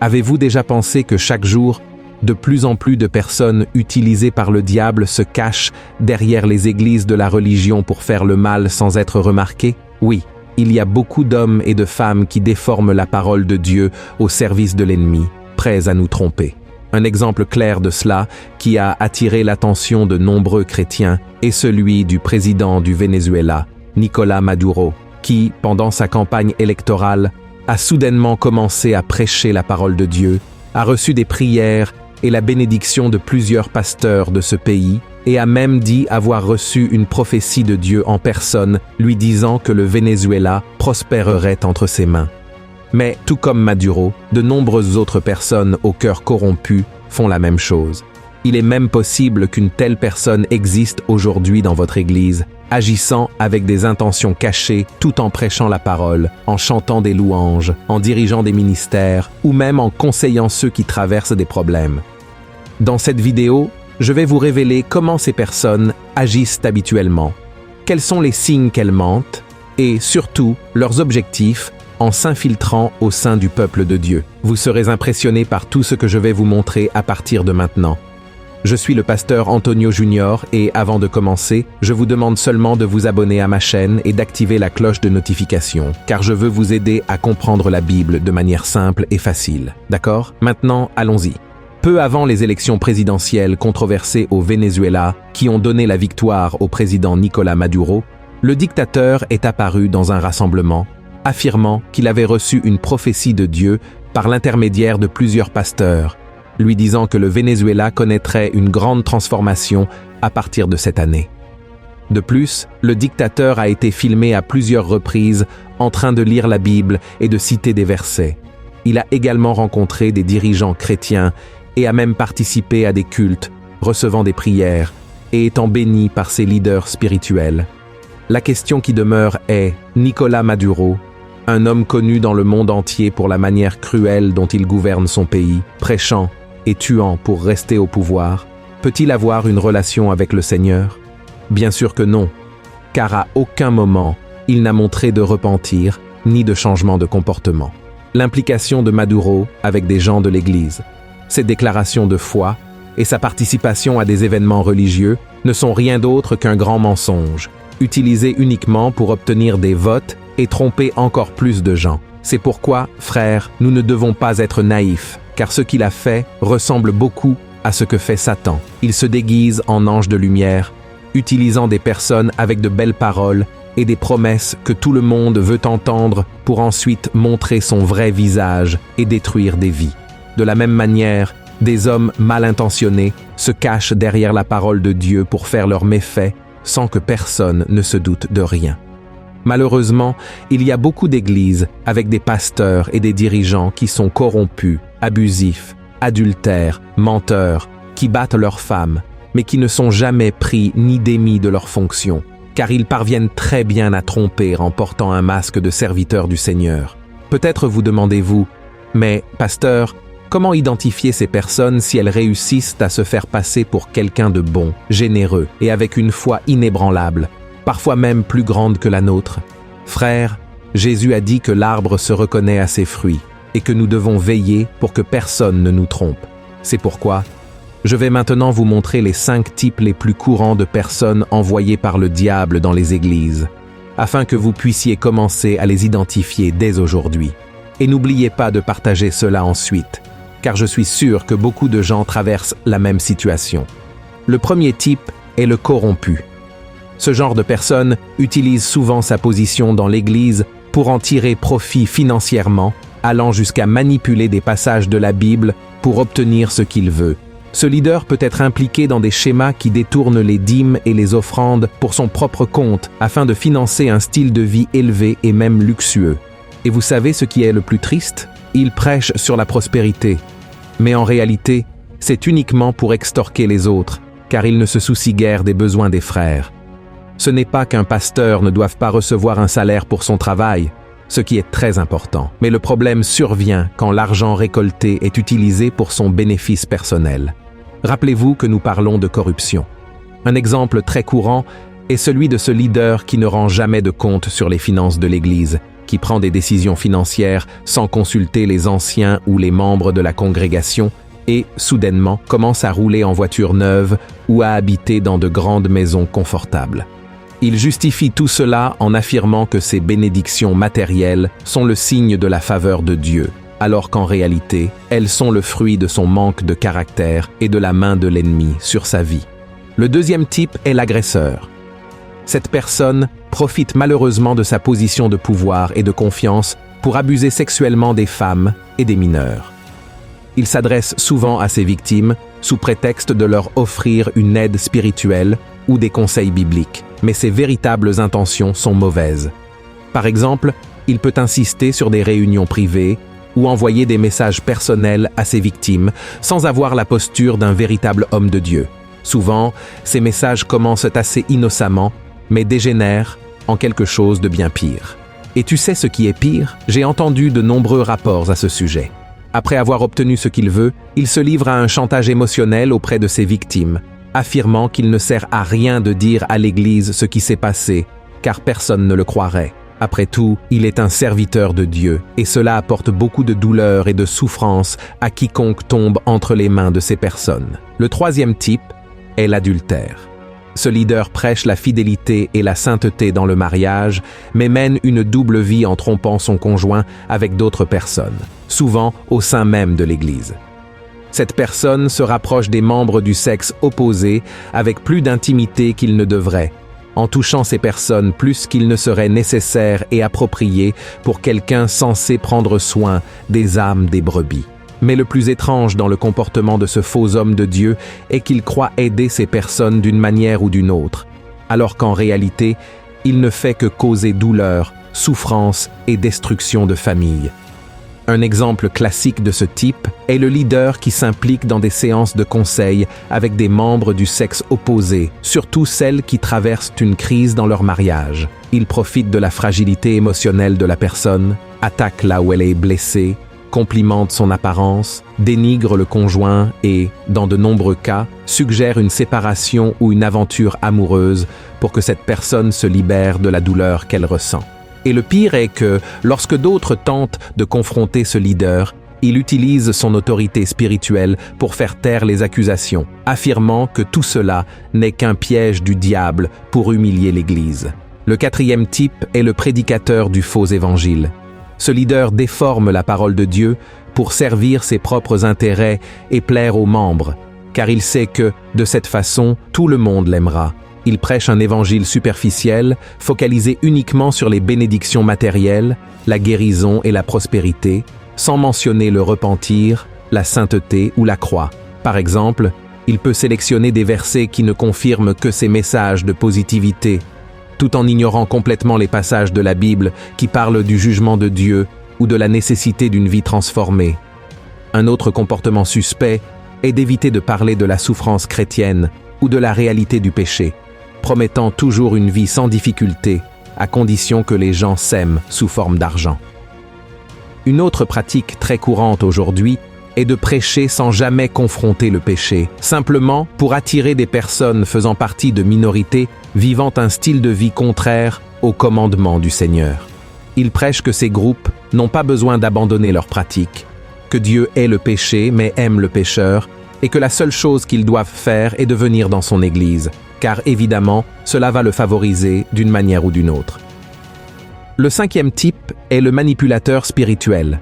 Avez-vous déjà pensé que chaque jour, de plus en plus de personnes utilisées par le diable se cachent derrière les églises de la religion pour faire le mal sans être remarquées? Oui, il y a beaucoup d'hommes et de femmes qui déforment la parole de Dieu au service de l'ennemi, prêts à nous tromper. Un exemple clair de cela, qui a attiré l'attention de nombreux chrétiens, est celui du président du Venezuela, Nicolás Maduro, qui, pendant sa campagne électorale, a soudainement commencé à prêcher la parole de Dieu, a reçu des prières et la bénédiction de plusieurs pasteurs de ce pays, et a même dit avoir reçu une prophétie de Dieu en personne, lui disant que le Venezuela prospérerait entre ses mains. Mais, tout comme Maduro, de nombreuses autres personnes au cœur corrompu font la même chose. Il est même possible qu'une telle personne existe aujourd'hui dans votre église, agissant avec des intentions cachées tout en prêchant la parole, en chantant des louanges, en dirigeant des ministères ou même en conseillant ceux qui traversent des problèmes. Dans cette vidéo, je vais vous révéler comment ces personnes agissent habituellement, quels sont les signes qu'elles mentent et surtout leurs objectifs en s'infiltrant au sein du peuple de Dieu. Vous serez impressionnés par tout ce que je vais vous montrer à partir de maintenant. Je suis le pasteur Antonio Junior et avant de commencer, je vous demande seulement de vous abonner à ma chaîne et d'activer la cloche de notification, car je veux vous aider à comprendre la Bible de manière simple et facile. D'accord? Maintenant, allons-y. Peu avant les élections présidentielles controversées au Venezuela, qui ont donné la victoire au président Nicolás Maduro, le dictateur est apparu dans un rassemblement, affirmant qu'il avait reçu une prophétie de Dieu par l'intermédiaire de plusieurs pasteurs, lui disant que le Venezuela connaîtrait une grande transformation à partir de cette année. De plus, le dictateur a été filmé à plusieurs reprises en train de lire la Bible et de citer des versets. Il a également rencontré des dirigeants chrétiens et a même participé à des cultes, recevant des prières et étant béni par ses leaders spirituels. La question qui demeure est, Nicolás Maduro, un homme connu dans le monde entier pour la manière cruelle dont il gouverne son pays, prêchant et tuant pour rester au pouvoir, peut-il avoir une relation avec le Seigneur? Bien sûr que non, car à aucun moment il n'a montré de repentir ni de changement de comportement. L'implication de Maduro avec des gens de l'Église, ses déclarations de foi et sa participation à des événements religieux ne sont rien d'autre qu'un grand mensonge, utilisé uniquement pour obtenir des votes et tromper encore plus de gens. C'est pourquoi, frères, nous ne devons pas être naïfs, car ce qu'il a fait ressemble beaucoup à ce que fait Satan. Il se déguise en ange de lumière, utilisant des personnes avec de belles paroles et des promesses que tout le monde veut entendre pour ensuite montrer son vrai visage et détruire des vies. De la même manière, des hommes mal intentionnés se cachent derrière la parole de Dieu pour faire leurs méfaits sans que personne ne se doute de rien. Malheureusement, il y a beaucoup d'églises avec des pasteurs et des dirigeants qui sont corrompus, abusifs, adultères, menteurs, qui battent leurs femmes, mais qui ne sont jamais pris ni démis de leurs fonctions, car ils parviennent très bien à tromper en portant un masque de serviteur du Seigneur. Peut-être vous demandez-vous, mais pasteur, comment identifier ces personnes si elles réussissent à se faire passer pour quelqu'un de bon, généreux et avec une foi inébranlable, parfois même plus grande que la nôtre? Frères, Jésus a dit que l'arbre se reconnaît à ses fruits et que nous devons veiller pour que personne ne nous trompe. C'est pourquoi je vais maintenant vous montrer les 5 types les plus courants de personnes envoyées par le diable dans les églises, afin que vous puissiez commencer à les identifier dès aujourd'hui. Et n'oubliez pas de partager cela ensuite, car je suis sûr que beaucoup de gens traversent la même situation. Le premier type est le corrompu. Ce genre de personne utilise souvent sa position dans l'Église pour en tirer profit financièrement, allant jusqu'à manipuler des passages de la Bible pour obtenir ce qu'il veut. Ce leader peut être impliqué dans des schémas qui détournent les dîmes et les offrandes pour son propre compte afin de financer un style de vie élevé et même luxueux. Et vous savez ce qui est le plus triste? Il prêche sur la prospérité. Mais en réalité, c'est uniquement pour extorquer les autres, car il ne se soucie guère des besoins des frères. Ce n'est pas qu'un pasteur ne doive pas recevoir un salaire pour son travail, ce qui est très important. Mais le problème survient quand l'argent récolté est utilisé pour son bénéfice personnel. Rappelez-vous que nous parlons de corruption. Un exemple très courant est celui de ce leader qui ne rend jamais de compte sur les finances de l'Église, qui prend des décisions financières sans consulter les anciens ou les membres de la congrégation et, soudainement, commence à rouler en voiture neuve ou à habiter dans de grandes maisons confortables. Il justifie tout cela en affirmant que ces bénédictions matérielles sont le signe de la faveur de Dieu, alors qu'en réalité, elles sont le fruit de son manque de caractère et de la main de l'ennemi sur sa vie. Le deuxième type est l'agresseur. Cette personne profite malheureusement de sa position de pouvoir et de confiance pour abuser sexuellement des femmes et des mineurs. Il s'adresse souvent à ses victimes sous prétexte de leur offrir une aide spirituelle ou des conseils bibliques, mais ses véritables intentions sont mauvaises. Par exemple, il peut insister sur des réunions privées ou envoyer des messages personnels à ses victimes sans avoir la posture d'un véritable homme de Dieu. Souvent, ces messages commencent assez innocemment, mais dégénèrent en quelque chose de bien pire. Et tu sais ce qui est pire? J'ai entendu de nombreux rapports à ce sujet. Après avoir obtenu ce qu'il veut, il se livre à un chantage émotionnel auprès de ses victimes, affirmant qu'il ne sert à rien de dire à l'Église ce qui s'est passé, car personne ne le croirait. Après tout, il est un serviteur de Dieu, et cela apporte beaucoup de douleur et de souffrance à quiconque tombe entre les mains de ces personnes. Le troisième type est l'adultère. Ce leader prêche la fidélité et la sainteté dans le mariage, mais mène une double vie en trompant son conjoint avec d'autres personnes, souvent au sein même de l'Église. Cette personne se rapproche des membres du sexe opposé avec plus d'intimité qu'il ne devrait, en touchant ces personnes plus qu'il ne serait nécessaire et approprié pour quelqu'un censé prendre soin des âmes des brebis. Mais le plus étrange dans le comportement de ce faux homme de Dieu est qu'il croit aider ces personnes d'une manière ou d'une autre, alors qu'en réalité, il ne fait que causer douleur, souffrance et destruction de famille. Un exemple classique de ce type est le leader qui s'implique dans des séances de conseil avec des membres du sexe opposé, surtout celles qui traversent une crise dans leur mariage. Il profite de la fragilité émotionnelle de la personne, attaque là où elle est blessée, complimente son apparence, dénigre le conjoint et, dans de nombreux cas, suggère une séparation ou une aventure amoureuse pour que cette personne se libère de la douleur qu'elle ressent. Et le pire est que, lorsque d'autres tentent de confronter ce leader, il utilise son autorité spirituelle pour faire taire les accusations, affirmant que tout cela n'est qu'un piège du diable pour humilier l'Église. Le quatrième type est le prédicateur du faux évangile. Ce leader déforme la parole de Dieu pour servir ses propres intérêts et plaire aux membres, car il sait que, de cette façon, tout le monde l'aimera. Il prêche un évangile superficiel, focalisé uniquement sur les bénédictions matérielles, la guérison et la prospérité, sans mentionner le repentir, la sainteté ou la croix. Par exemple, il peut sélectionner des versets qui ne confirment que ses messages de positivité, tout en ignorant complètement les passages de la Bible qui parlent du jugement de Dieu ou de la nécessité d'une vie transformée. Un autre comportement suspect est d'éviter de parler de la souffrance chrétienne ou de la réalité du péché, promettant toujours une vie sans difficulté, à condition que les gens s'aiment sous forme d'argent. Une autre pratique très courante aujourd'hui est de prêcher sans jamais confronter le péché, simplement pour attirer des personnes faisant partie de minorités vivant un style de vie contraire aux commandements du Seigneur. Il prêche que ces groupes n'ont pas besoin d'abandonner leurs pratiques, que Dieu hait le péché mais aime le pécheur, et que la seule chose qu'ils doivent faire est de venir dans son Église, car évidemment, cela va le favoriser d'une manière ou d'une autre. Le cinquième type est le manipulateur spirituel.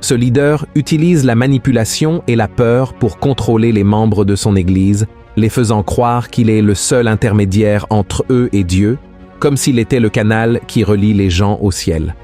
Ce leader utilise la manipulation et la peur pour contrôler les membres de son Église, les faisant croire qu'il est le seul intermédiaire entre eux et Dieu, comme s'il était le canal qui relie les gens au ciel.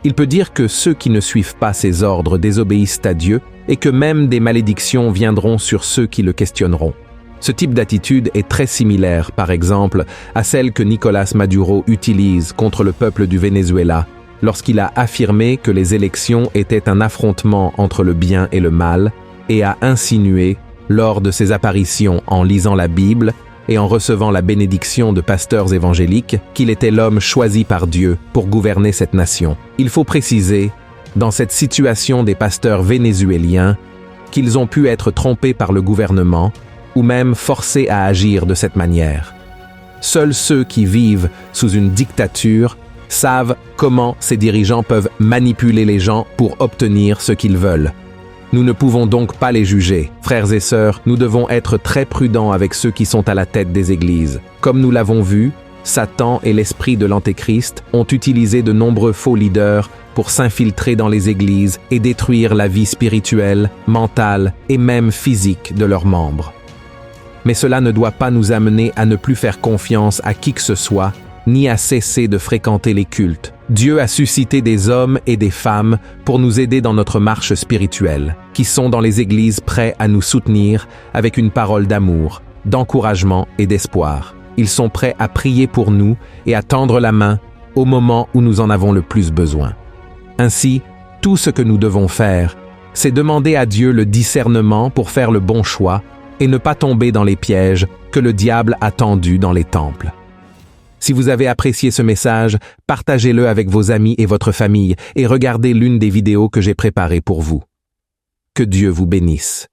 Il peut dire que ceux qui ne suivent pas ses ordres désobéissent à Dieu et que même des malédictions viendront sur ceux qui le questionneront. Ce type d'attitude est très similaire, par exemple, à celle que Nicolás Maduro utilise contre le peuple du Venezuela, lorsqu'il a affirmé que les élections étaient un affrontement entre le bien et le mal, et a insinué, lors de ses apparitions en lisant la Bible et en recevant la bénédiction de pasteurs évangéliques, qu'il était l'homme choisi par Dieu pour gouverner cette nation. Il faut préciser, dans cette situation des pasteurs vénézuéliens, qu'ils ont pu être trompés par le gouvernement ou même forcés à agir de cette manière. Seuls ceux qui vivent sous une dictature savent comment ces dirigeants peuvent manipuler les gens pour obtenir ce qu'ils veulent. Nous ne pouvons donc pas les juger. Frères et sœurs, nous devons être très prudents avec ceux qui sont à la tête des églises. Comme nous l'avons vu, Satan et l'esprit de l'Antéchrist ont utilisé de nombreux faux leaders pour s'infiltrer dans les églises et détruire la vie spirituelle, mentale et même physique de leurs membres. Mais cela ne doit pas nous amener à ne plus faire confiance à qui que ce soit, ni à cesser de fréquenter les cultes. Dieu a suscité des hommes et des femmes pour nous aider dans notre marche spirituelle, qui sont dans les églises prêts à nous soutenir avec une parole d'amour, d'encouragement et d'espoir. Ils sont prêts à prier pour nous et à tendre la main au moment où nous en avons le plus besoin. Ainsi, tout ce que nous devons faire, c'est demander à Dieu le discernement pour faire le bon choix et ne pas tomber dans les pièges que le diable a tendus dans les temples. Si vous avez apprécié ce message, partagez-le avec vos amis et votre famille et regardez l'une des vidéos que j'ai préparées pour vous. Que Dieu vous bénisse.